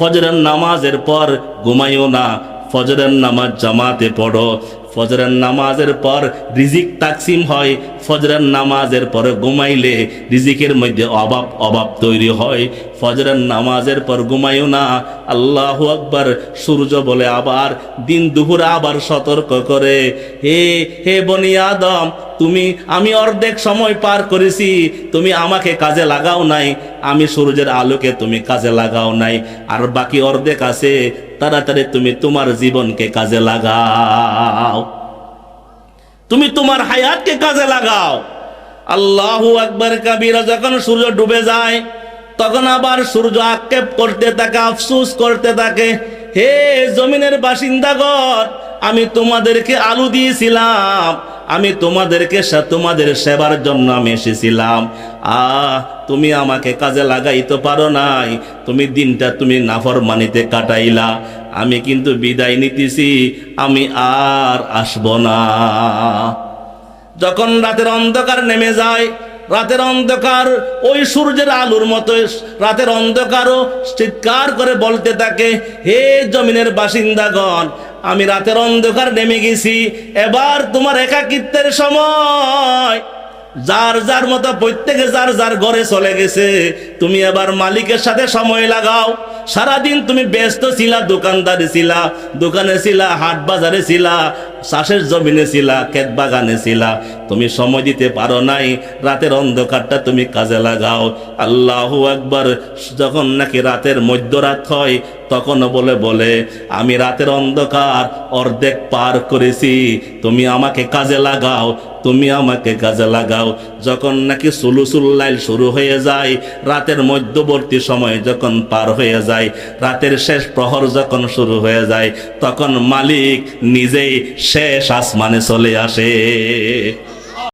ফজরের নামাজের পর ঘুমাইও না, ফজরের নামাজ জামাতে পড়ো। ফজরের নামাজের পর রিজিক তাকসিম হয়, ফজরের নামাজের পরে ঘুমাইলে রিজিকের মধ্যে অভাব তৈরি হয়। ফজরের নামাজের পর ঘুমাইও না। আল্লাহু আকবার। সূর্য বলে আবার দিন দুপুরে আবার সতর্ক করে, হে বনি আদম, আমি অর্ধেক সময় পার করেছি, তুমি আমাকে কাজে লাগাও নাই, আমি সূর্যের আলোকে তুমি কাজে লাগাও নাই, আর বাকি অর্ধেক আছে, তাড়াতাড়ি তুমি তোমার জীবনকে কাজে লাগাও, তুমি তোমার হায়াতকে কাজে লাগাও। আল্লাহু আকবার কাবীরা। যখন সূর্য ডুবে যায় তখন আবার সূর্য আক্ষেপ করতে থাকে, আফসোস করতে থাকে, হে জমিনের বাসিন্দাগণ, আমি তোমাদেরকে আলো দিয়েছিলাম, আমি তোমাদের সেবার জন্য আমি এসেছিলাম, তুমি আমাকে কাজে লাগাইতে পারো নাই, তুমি দিনটা তুমি নাফরমানিতে কাটাইলা, আমি কিন্তু বিদায় নিতেছি, আমি আর আসব না। যখন রাতের অন্ধকার নেমে যায়, রাতের অন্ধকার ওই সূর্যের আলোর মতো রাতের অন্ধকারও চিৎকার করে বলতে থাকে, হে জমিনের বাসিন্দাগণ, আমি রাতের অন্ধকার নেমে গেছি, এবার তোমার একাকিত্বের সময়। যার যার মতো প্রত্যেকে যার যার ঘরে চলে গেছে, তুমি এবার মালিকের সাথে সময় লাগাও। সারাদিন তুমি ব্যস্ত ছিলা, দোকানদারি ছিলা, দোকানে ছিলা, হাট বাজারে ছিলা, চাষের জমিনে ছিলা, ক্ষেত বাগানে ছিলা, তুমি সময় দিতে পারো নাই, রাতের অন্ধকারটা তুমি কাজে লাগাও। আল্লাহু আকবার। যখন নাকি রাতের মধ্যরাত হয় তখনও বলে আমি রাতের অন্ধকার অর্ধেক পার করেছি, তুমি আমাকে কাজে লাগাও, তুমি আমাকে কাজে লাগাও। যখন নাকি সুলুসুল লাইল শুরু হয়ে যায়, রাতের মধ্যবর্তী সময় যখন পার হয়ে যায়, রাতের শেষ প্রহর যখন শুরু হয়ে যায়, তখন মালিক নিজেই শেষ আসমানে চলে আসে।